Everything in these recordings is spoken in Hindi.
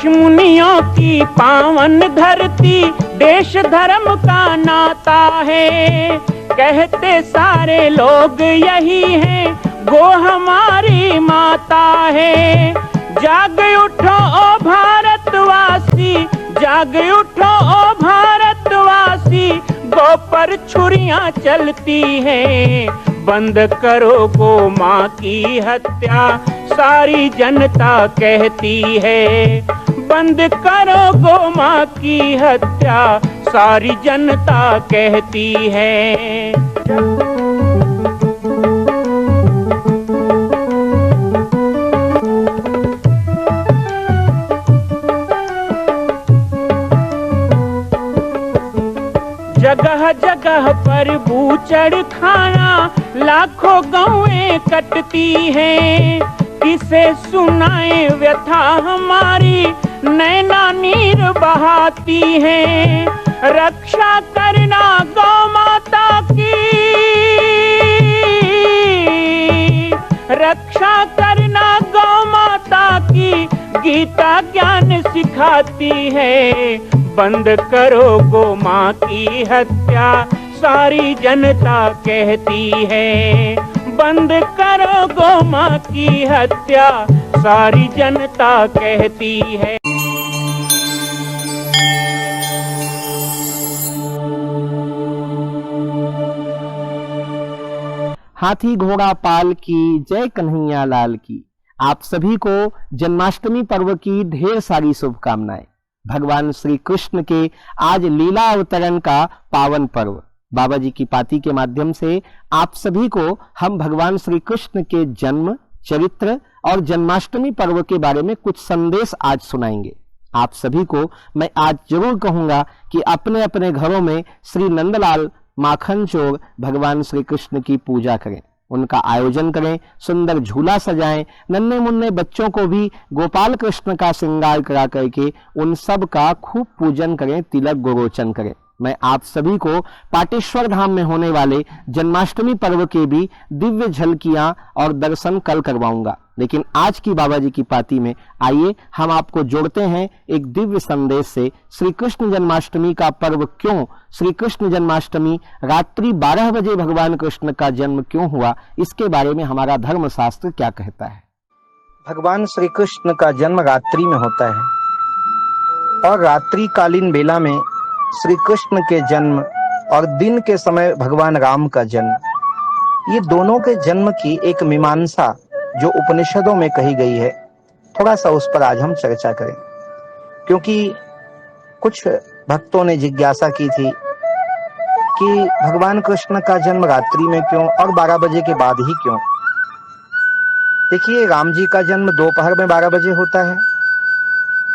मुनियों की पावन धरती, देश धर्म का नाता है। कहते सारे लोग यही हैं, गो हमारी माता है। जाग उठो ओ भारतवासी, जाग उठो ओ भारतवासी, गो पर छुरियां चलती हैं। बंद करो गो माँ की हत्या, सारी जनता कहती है। बंद करो गो माँ की हत्या, सारी जनता कहती है। जगह जगह पर बूचड़ खाना, लाखों गौएं कटती हैं। किसे सुनाए व्यथा हमारी, नैना नीर बहाती हैं। रक्षा करना गौ माता की, रक्षा करना गौ माता की, गीता ज्ञान सिखाती है। बंद करो गो माँ की हत्या, सारी जनता कहती है। बंद करो गो माँ की हत्या, सारी जनता कहती है। हाथी घोड़ा पाल की, जय कन्हैया लाल की। आप सभी को जन्माष्टमी पर्व की ढेर सारी शुभकामनाएं। भगवान श्री कृष्ण के आज लीला अवतरण का पावन पर्व, बाबा जी की पाती के माध्यम से आप सभी को हम भगवान श्री कृष्ण के जन्म, चरित्र और जन्माष्टमी पर्व के बारे में कुछ संदेश आज सुनाएंगे। आप सभी को मैं आज जरूर कहूंगा कि अपने अपने घरों में श्री नंदलाल माखन चोर भगवान श्री कृष्ण की पूजा करें, उनका आयोजन करें, सुंदर झूला सजाएं, नन्हे मुन्ने बच्चों को भी गोपाल कृष्ण का श्रृंगार करा करके उन सब का खूब पूजन करें, तिलक गोरोचन करें। मैं आप सभी को पाटेश्वर धाम में होने वाले जन्माष्टमी पर्व के भी दिव्य झलकियां और दर्शन कल करवाऊंगा। लेकिन आज की बाबा जी की पाती में आइए हम आपको जोड़ते हैं एक दिव्य संदेश से। श्री कृष्ण जन्माष्टमी का पर्व क्यों, श्री कृष्ण जन्माष्टमी रात्रि 12 बजे भगवान कृष्ण का जन्म क्यों हुआ, इसके बारे में हमारा धर्मशास्त्र क्या कहता है। भगवान श्री कृष्ण का जन्म रात्रि में होता है और रात्रि कालीन बेला में श्री कृष्ण के जन्म और दिन के समय भगवान राम का जन्म, ये दोनों के जन्म की एक मीमांसा जो उपनिषदों में कही गई है, थोड़ा सा उस पर आज हम चर्चा करें। क्योंकि कुछ भक्तों ने जिज्ञासा की थी कि भगवान कृष्ण का जन्म रात्रि में क्यों और 12 बजे के बाद ही क्यों। देखिए, राम जी का जन्म दोपहर में 12 बजे होता है,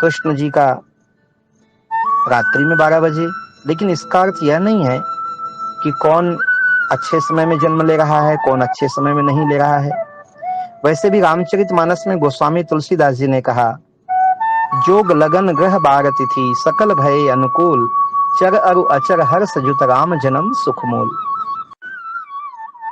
कृष्ण जी का रात्रि में 12 बजे। लेकिन इसका अर्थ यह नहीं है कि कौन अच्छे समय में जन्म ले रहा है, कौन अच्छे समय में नहीं ले रहा है। वैसे भी रामचरितमानस में गोस्वामी तुलसीदास जी ने कहा, जोग लगन ग्रह बार तिथि, सकल भय अनुकूल, चर अरु अचर हर्ष जुत राम जन्म सुखमूल।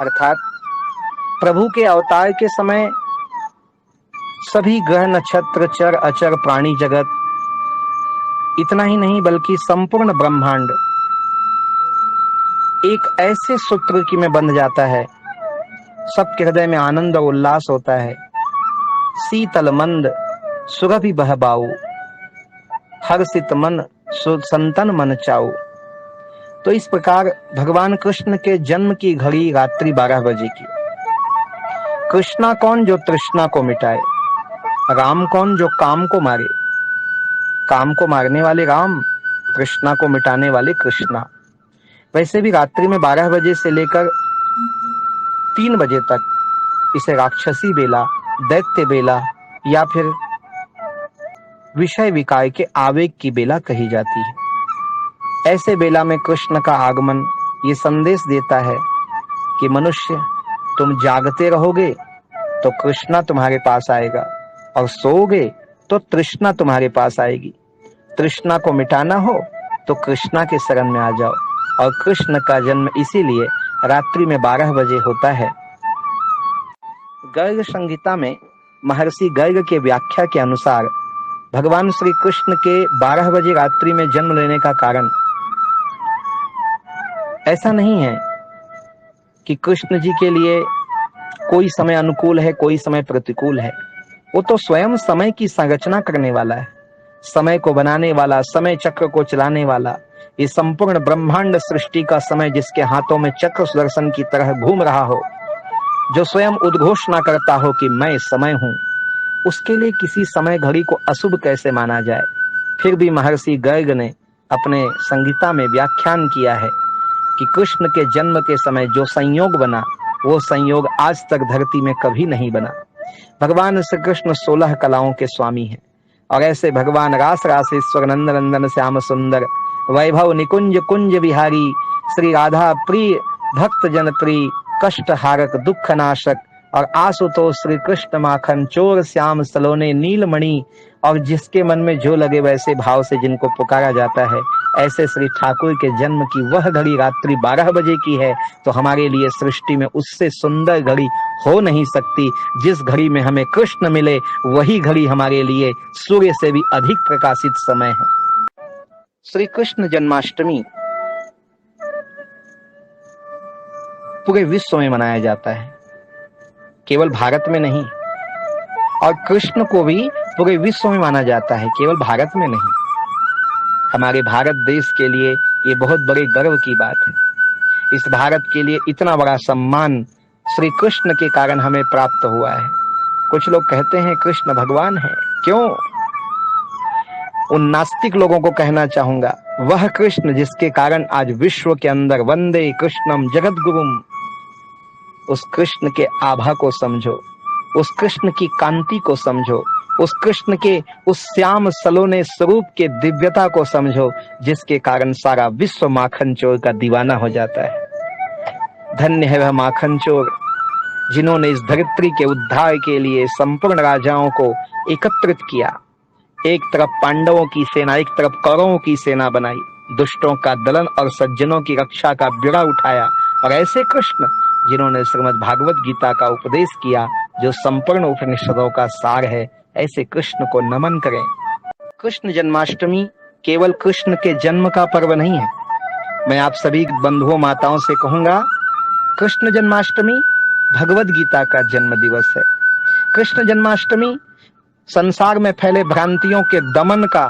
अर्थात प्रभु के अवतार के समय सभी ग्रह नक्षत्र, चर अचर, प्राणी जगत, इतना ही नहीं बल्कि संपूर्ण ब्रह्मांड एक ऐसे सूत्र की में बंध जाता है, सबके हृदय में आनंद और उल्लास होता है। शीतल मंद सुरभि बहबाऊ, हर्षित मन संतन मन चाऊ। तो इस प्रकार भगवान कृष्ण के जन्म की घड़ी रात्रि 12 बजे की। कृष्णा कौन जो तृष्णा को मिटाए, राम कौन जो काम को मारे। काम को मारने वाले राम, कृष्णा को मिटाने वाले कृष्णा। वैसे भी रात्रि में 12 बजे से लेकर 3 बजे तक इसे राक्षसी बेला, दैत्य बेला या फिर विषय विकार के आवेग की बेला कही जाती है। ऐसे बेला में कृष्ण का आगमन ये संदेश देता है कि मनुष्य, तुम जागते रहोगे तो कृष्णा तुम्हारे पास आएगा और सोओगे तो तृष्णा तुम्हारे पास आएगी। तृष्णा को मिटाना हो तो कृष्णा के शरण में आ जाओ। और कृष्ण का जन्म इसीलिए रात्रि में 12 बजे होता है। गर्ग संहिता में महर्षि गर्ग के व्याख्या के अनुसार भगवान श्री कृष्ण के 12 बजे रात्रि में जन्म लेने का कारण ऐसा नहीं है कि कृष्ण जी के लिए कोई समय अनुकूल है, कोई समय प्रतिकूल है। वो तो स्वयं समय की संरचना करने वाला है, समय को बनाने वाला, समय चक्र को चलाने वाला। ये संपूर्ण ब्रह्मांड सृष्टि का समय जिसके हाथों में चक्र सुदर्शन की तरह घूम रहा हो, जो स्वयं उद्घोषणा करता हो कि मैं समय हूं, उसके लिए किसी समय घड़ी को अशुभ कैसे माना जाए। फिर भी महर्षि गर्ग ने अपने संगीता में व्याख्यान किया है कि कृष्ण के जन्म के समय जो संयोग बना, वो संयोग आज तक धरती में कभी नहीं बना। भगवान श्री कृष्ण 16 कलाओं के स्वामी हैं और ऐसे भगवान रास रासेश्वर नंद नंदन श्याम सुंदर वैभव निकुंज कुंज विहारी श्री राधा प्रिय भक्त जन प्रिय कष्ट हारक दुख नाशक और आशुतोष श्री कृष्ण माखन चोर श्याम सलोने नीलमणि, और जिसके मन में जो लगे वैसे भाव से जिनको पुकारा जाता है, ऐसे श्री ठाकुर के जन्म की वह घड़ी रात्रि 12 बजे की है, तो हमारे लिए सृष्टि में उससे सुंदर घड़ी हो नहीं सकती। जिस घड़ी में हमें कृष्ण मिले वही घड़ी हमारे लिए सूर्य से भी अधिक प्रकाशित समय है। श्री कृष्ण जन्माष्टमी पूरे विश्व में मनाया जाता है, केवल भारत में नहीं, और कृष्ण को भी पूरे विश्व में माना जाता है, केवल भारत में नहीं। हमारे भारत देश के लिए ये बहुत बड़े गर्व की बात है। इस भारत के लिए इतना बड़ा सम्मान श्री कृष्ण के कारण हमें प्राप्त हुआ है। कुछ लोग कहते हैं कृष्ण भगवान है, क्यों? उन नास्तिक लोगों को कहना चाहूंगा, वह कृष्ण जिसके कारण आज विश्व के अंदर वंदे कृष्णम जगत गुरुम, उस कृष्ण के आभा को समझो, उस कृष्ण की कांति को समझो, उस कृष्ण के उस श्याम सलोने स्वरूप के दिव्यता को समझो, जिसके कारण सारा विश्व माखन चोर का दीवाना हो जाता है। धन्य है वह माखन चोर जिन्होंने इस धरित्री के उद्धार के लिए संपूर्ण राजाओं को एकत्रित किया। एक तरफ पांडवों की सेना, एक तरफ कौरवों की सेना बनाई, दुष्टों का दलन और सज्जनों की रक्षा का ब्यूरा उठाया। और ऐसे कृष्ण जिन्होंने श्रीमद् भागवत गीता का उपदेश किया, जो संपूर्ण उपनिषदों का सार है, ऐसे कृष्ण को नमन करें। कृष्ण जन्माष्टमी केवल कृष्ण के जन्म का पर्व नहीं है। मैं आप सभी बंधुओं माताओं से कहूंगा, कृष्ण जन्माष्टमी भगवत गीता का जन्म दिवस है। कृष्ण जन्माष्टमी संसार में फैले भ्रांतियों के दमन का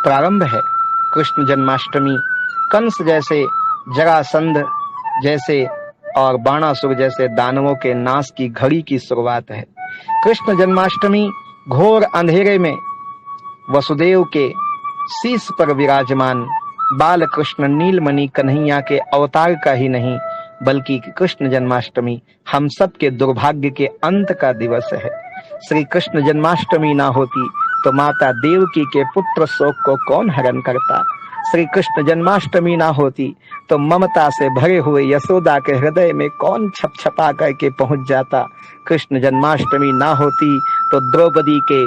प्रारंभ है। कृष्ण जन्माष्टमी कंस जैसे, जरासंध जैसे और बाणासुर जैसे दानवों के नाश की घड़ी की शुरुआत है। कृष्ण जन्माष्टमी घोर अंधेरे में वसुदेव के शीश पर विराजमान बाल कृष्ण नीलमणि कन्हैया के अवतार का ही नहीं, बल्कि कृष्ण जन्माष्टमी हम सब के दुर्भाग्य के अंत का दिवस है। श्री कृष्ण जन्माष्टमी ना होती तो माता देवकी के पुत्र शोक को कौन हरण करता। श्री कृष्ण जन्माष्टमी ना होती तो ममता से भरे हुए यशोदा के हृदय में कौन छपछपा करके पहुंच जाता। कृष्ण जन्माष्टमी ना होती तो द्रौपदी के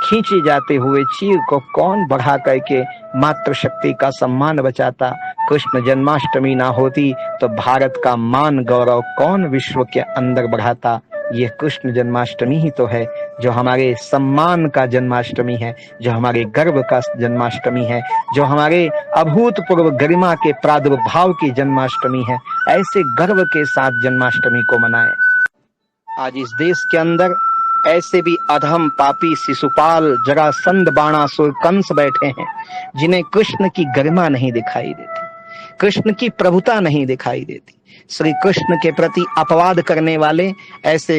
खींचे जाते हुए चीर को कौन बढ़ा करके मातृशक्ति का सम्मान बचाता। कृष्ण जन्माष्टमी ना होती तो भारत का मान गौरव कौन विश्व के अंदर बढ़ाता। यह कृष्ण जन्माष्टमी ही तो है जो हमारे सम्मान का जन्माष्टमी है, जो हमारे गर्व का जन्माष्टमी है, जो हमारे अभूतपूर्व गरिमा के प्रादुर्भाव की जन्माष्टमी है। ऐसे गर्व के साथ जन्माष्टमी को मनाएं। आज इस देश के अंदर ऐसे भी अधम पापी शिशुपाल जरासंध बाणासुर कंस बैठे हैं जिन्हें कृष्ण की गरिमा नहीं दिखाई देती, कृष्ण की प्रभुता नहीं दिखाई देती। श्री कृष्ण के प्रति अपवाद करने वाले ऐसे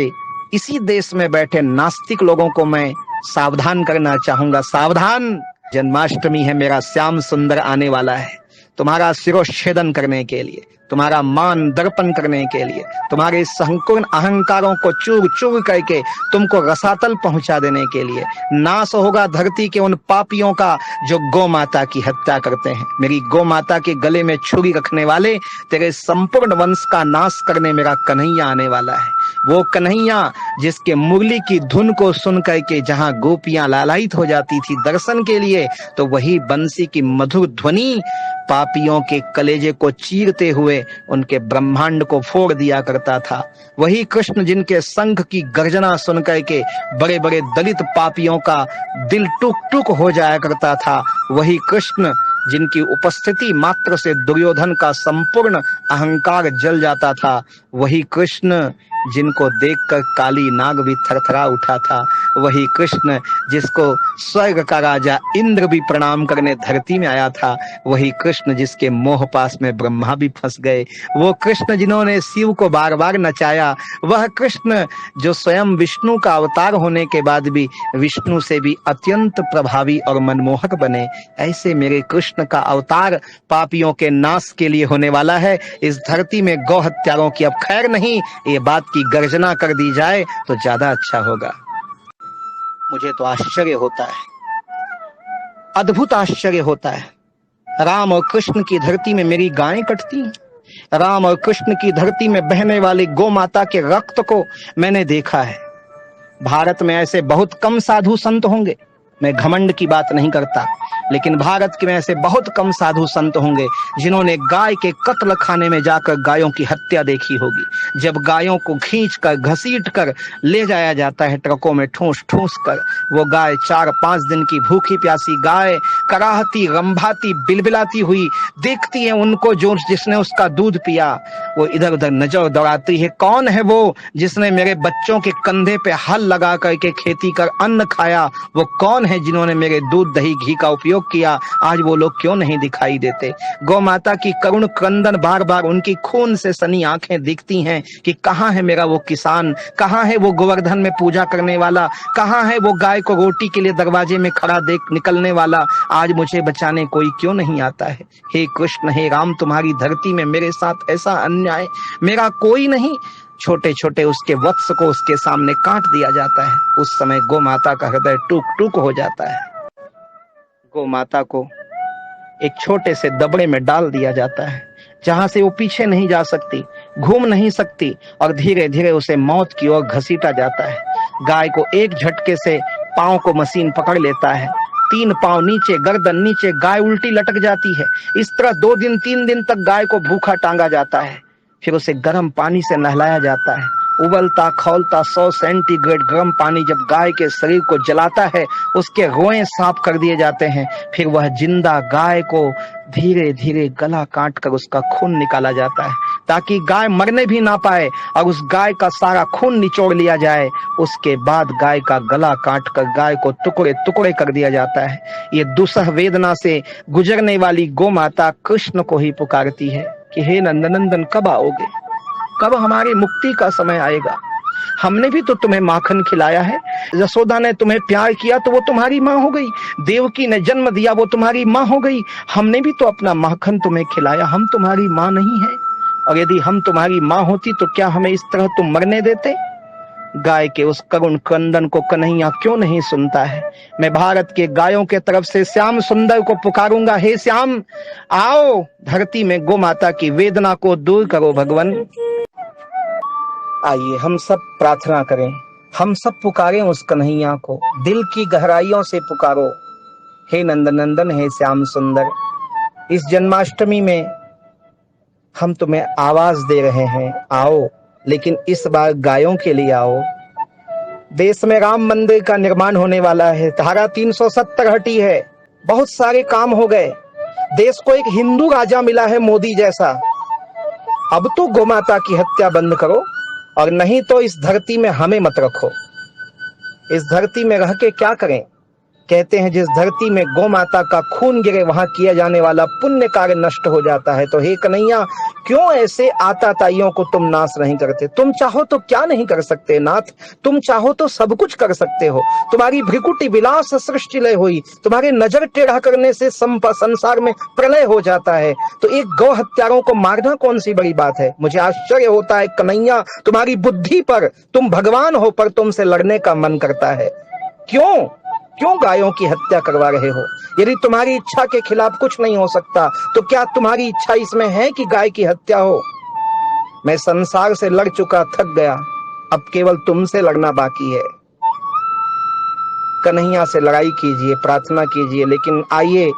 इसी देश में बैठे नास्तिक लोगों को मैं सावधान करना चाहूंगा। सावधान, जन्माष्टमी है, मेरा श्याम सुंदर आने वाला है तुम्हारा शिरोच्छेदन करने के लिए, तुम्हारा मान दर्पण करने के लिए, तुम्हारे संपूर्ण अहंकारों को चूर चूर करके तुमको रसातल पहुंचा देने के लिए। नाश होगा धरती के उन पापियों का जो गौ माता की हत्या करते हैं। मेरी गौ माता के गले में छुरी रखने वाले, तेरे संपूर्ण वंश का नाश करने मेरा कन्हैया आने वाला है। वो कन्हैया जिसके मुरली की धुन को सुन करके जहां गोपियां लालायित हो जाती थी दर्शन के लिए, तो वही बंसी की मधुर ध्वनि पापियों के कलेजे को चीरते हुए हुए उनके ब्रह्मांड को फोड़ दिया करता था। वही कृष्ण जिनके शंख की गर्जना सुनकर के बड़े बड़े दलित पापियों का दिल टुक टुक हो जाया करता था। वही कृष्ण जिनकी उपस्थिति मात्र से दुर्योधन का संपूर्ण अहंकार जल जाता था। वही कृष्ण जिनको देखकर काली नाग भी थरथरा उठा था। वही कृष्ण जिसको स्वर्ग का राजा इंद्र भी प्रणाम करने धरती में आया था। वही कृष्ण जिसके मोह पास में ब्रह्मा भी फंस गए। वो कृष्ण जिन्होंने शिव को बार बार नचाया। वह कृष्ण जो स्वयं विष्णु का अवतार होने के बाद भी विष्णु से भी अत्यंत प्रभावी और मनमोहक बने। ऐसे मेरे कृष्ण का अवतार पापियों के नाश के लिए होने वाला है। इस धरती में गौ हत्यारों की अब खैर नहीं। ये बात की गर्जना कर दी जाए तो ज्यादा अच्छा होगा। मुझे तो आश्चर्य होता है, अद्भुत आश्चर्य होता है। राम और कृष्ण की धरती में मेरी गायें कटती हैं। राम और कृष्ण की धरती में बहने वाली गौ माता के रक्त को मैंने देखा है। भारत में ऐसे बहुत कम साधु संत होंगे, मैं घमंड की बात नहीं करता, लेकिन भारत के में ऐसे बहुत कम साधु संत होंगे जिन्होंने गाय के कत्ल खाने में जाकर गायों की हत्या देखी होगी। जब गायों को खींच कर घसीट कर ले जाया जाता है ट्रकों में ठूस ठूस कर, वो गाय 4-5 दिन की भूखी प्यासी गाय कराहती रंभाती बिलबिलाती हुई देखती है उनको जो जिसने उसका दूध पिया। वो इधर उधर नजर दौड़ाती है, कौन है वो जिसने मेरे बच्चों के कंधे पे हल लगा करके खेती कर अन्न खाया? वो कौन है जिन्होंने मेरे दूध दही घी का उपयोग किया? आज वो लोग क्यों नहीं दिखाई देते? गौ माता की करुण क्रंदन बार बार उनकी खून से सनी आंखें दिखती हैं कि कहाँ है मेरा वो किसान, कहाँ है वो गोवर्धन में पूजा करने वाला, कहाँ है वो गाय को रोटी के लिए दरवाजे में खड़ा देख निकलने वाला? आज मुझे बचाने कोई क्यों नहीं आता है? हे कृष्ण, हे राम, तुम्हारी धरती में मेरे साथ ऐसा अन्याय मेरा कोई नहीं। छोटे छोटे उसके वत्स को उसके सामने काट दिया जाता है। उस समय गौ माता का हृदय टूक टूक हो जाता है। गौ माता को एक छोटे से दबड़े में डाल दिया जाता है जहां से वो पीछे नहीं जा सकती, घूम नहीं सकती, और धीरे धीरे उसे मौत की ओर घसीटा जाता है। गाय को एक झटके से पांव को मशीन पकड़ लेता है, 3 पांव नीचे, गर्दन नीचे, गाय उल्टी लटक जाती है। इस तरह 2 दिन 3 दिन तक गाय को भूखा टांगा जाता है। फिर उसे गर्म पानी से नहलाया जाता है। उबलता खौलता 100 सेंटीग्रेड गर्म पानी जब गाय के शरीर को जलाता है, उसके रोएं साफ कर दिए जाते हैं। फिर वह जिंदा गाय को धीरे धीरे गला काट कर उसका खून निकाला जाता है ताकि गाय मरने भी ना पाए और उस गाय का सारा खून निचोड़ लिया जाए। उसके बाद गाय का गला काट कर गाय को टुकड़े टुकड़े कर दिया जाता है। ये दुसह वेदना से गुजरने वाली गौ माता कृष्ण को ही पुकारती है कि हे नंदनंदन, कब आओगे? कब हमारी मुक्ति का समय आएगा? हमने भी तो तुम्हें माखन खिलाया है। यशोदा ने तुम्हें प्यार किया तो वो तुम्हारी माँ हो गई। देवकी ने जन्म दिया, वो तुम्हारी माँ हो गई। हमने भी तो अपना माखन तुम्हें खिलाया, हम तुम्हारी माँ नहीं है? और यदि हम तुम्हारी माँ होती तो क्या हमें इस तरह तुम मरने देते? गाय के उस करुण क्रंदन को कन्हैया क्यों नहीं सुनता है? मैं भारत के गायों के तरफ से श्याम सुंदर को पुकारूंगा, हे श्याम, आओ धरती में गौ माता की वेदना को दूर करो भगवान। आइए हम सब प्रार्थना करें, हम सब पुकारें उस कन्हैया को, दिल की गहराइयों से पुकारो। हे नंदनंदन, हे श्याम सुंदर, इस जन्माष्टमी में हम तुम्हें आवाज दे रहे हैं, आओ, लेकिन इस बार गायों के लिए आओ। देश में राम मंदिर का निर्माण होने वाला है, धारा 370 हटी है, बहुत सारे काम हो गए, देश को एक हिंदू राजा मिला है मोदी जैसा। अब तो गोमाता की हत्या बंद करो, और नहीं तो इस धरती में हमें मत रखो। इस धरती में रह के क्या करें? कहते हैं जिस धरती में गौ माता का खून गिरे वहां किया जाने वाला पुण्य कार्य नष्ट हो जाता है। तो हे कन्हैया, क्यों ऐसे आताताइयों को तुम नाश नहीं करते? तुम चाहो तो क्या नहीं कर सकते नाथ? तुम चाहो तो सब कुछ कर सकते हो। तुम्हारी भ्रिकुटी विलास सृष्टि लय हुई, तुम्हारे नजर टेढ़ा करने से संसार में प्रलय हो जाता है। तो एक गौ हत्यारों को मारना कौन सी बड़ी बात है? मुझे आश्चर्य होता है कन्हैया, तुम्हारी बुद्धि पर, तुम भगवान हो पर तुमसे लड़ने का मन करता है। क्यों क्यों गायों की हत्या करवा रहे हो? यदि तुम्हारी इच्छा के खिलाफ कुछ नहीं हो सकता तो क्या तुम्हारी इच्छा इसमें है कि गाय की हत्या हो? मैं संसार से लड़ चुका, थक गया, अब केवल तुमसे लड़ना बाकी है। कन्हैया से लड़ाई कीजिए, प्रार्थना कीजिए, लेकिन आइए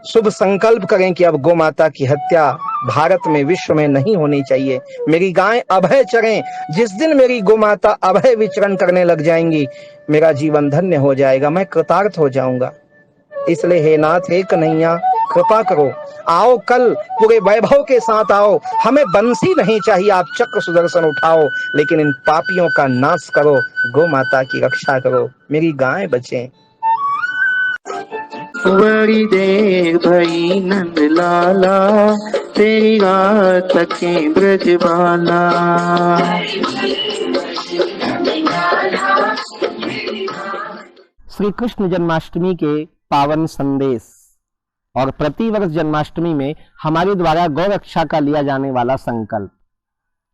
शुभ संकल्प करें कि अब गौ माता की हत्या भारत में, विश्व में नहीं होनी चाहिए। मेरी गाय अभय चरें। जिस दिन मेरी गोमाता अभय विचरण करने लग जाएंगी, मेरा जीवन धन्य हो जाएगा, मैं कृतार्थ हो जाऊंगा। इसलिए हे नाथ, हे कन्हैया, कृपा करो, आओ कल पूरे वैभव के साथ आओ। हमें बंसी नहीं चाहिए, आप चक्र सुदर्शन उठाओ, लेकिन इन पापियों का नाश करो, गौ माता की रक्षा करो, मेरी गाय बचे। बड़ी देर भई नंद लाला, तेरी रात तके ब्रजबाला। श्री कृष्ण जन्माष्टमी के पावन संदेश और प्रतिवर्ष जन्माष्टमी में हमारे द्वारा गौ रक्षा का लिया जाने वाला संकल्प,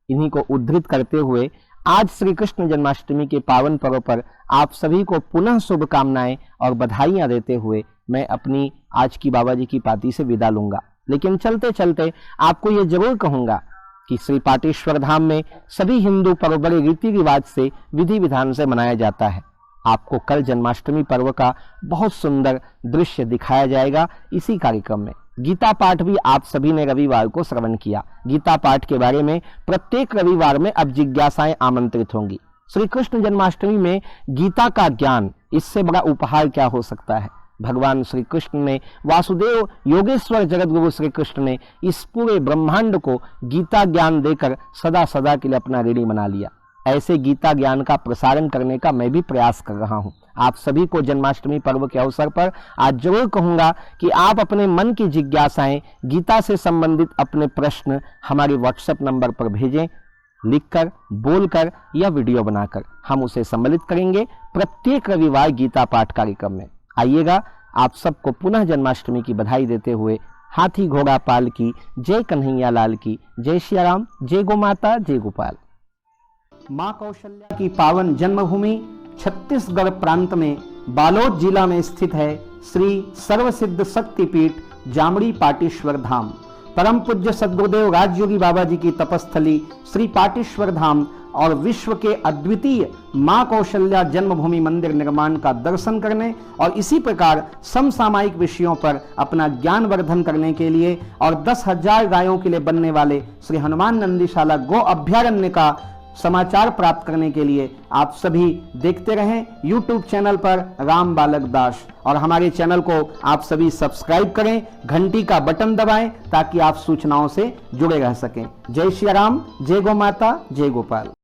इन्हीं को उद्धृत करते हुए आज श्री कृष्ण जन्माष्टमी के पावन पर्व पर आप सभी को पुनः शुभकामनाएं और बधाइयां देते हुए मैं अपनी आज की बाबा जी की पार्टी से विदा लूंगा। लेकिन चलते चलते आपको ये जरूर कहूंगा कि श्री पाटेश्वर धाम में सभी हिंदू पर्व बड़े रीति रिवाज से, विधि विधान से मनाया जाता है। आपको कल जन्माष्टमी पर्व का बहुत सुंदर दृश्य दिखाया जाएगा। इसी कार्यक्रम में गीता पाठ भी आप सभी ने रविवार को श्रवण किया। गीता पाठ के बारे में प्रत्येक रविवार में अब जिज्ञासाएं आमंत्रित होंगी। श्री कृष्ण जन्माष्टमी में गीता का ज्ञान, इससे बड़ा उपहार क्या हो सकता है। भगवान श्री कृष्ण ने, वासुदेव योगेश्वर जगत गुरु श्री कृष्ण ने इस पूरे ब्रह्मांड को गीता ज्ञान देकर सदा सदा के लिए अपना ऋणी बना लिया। ऐसे गीता ज्ञान का प्रसारण करने का मैं भी प्रयास कर रहा हूं। आप सभी को जन्माष्टमी पर्व के अवसर पर आज जरूर कहूंगा कि आप अपने मन की जिज्ञासाएं, गीता से संबंधित अपने प्रश्न हमारे व्हाट्सएप नंबर पर भेजें। लिखकर, बोलकर या वीडियो बनाकर हम उसे सम्मिलित करेंगे प्रत्येक रविवार गीता पाठ कार्यक्रम में। आइएगा, आप सबको पुनः जन्माष्टमी की बधाई देते हुए हाथी घोड़ा पाल की जय, कन्हैया लाल की जय, श्री राम, जय गो माता, जय गोपाल। मां कौशल्या की पावन जन्मभूमि छत्तीसगढ़ प्रांत में बालोद जिला में स्थित है श्री सर्वसिद्ध शक्तिपीठ जामड़ी पाटेश्वर धाम। परम पूज्य सद्गुरुदेव राजयोगी बाबा जी की तपस्थली श्री पाटेश्वर धाम और विश्व के अद्वितीय मां कौशल्या जन्मभूमि मंदिर निर्माण का दर्शन करने और इसी प्रकार समसामयिक विषयों पर अपना ज्ञान वर्धन करने के लिए और 10,000 गायों के लिए बनने वाले श्री हनुमान नंदीशाला गो अभ्यारण्य का समाचार प्राप्त करने के लिए आप सभी देखते रहें YouTube चैनल पर राम बालक दास, और हमारे चैनल को आप सभी सब्सक्राइब करें, घंटी का बटन दबाएं ताकि आप सूचनाओं से जुड़े रह सकें। जय श्री राम, जय गो माता, जय गोपाल।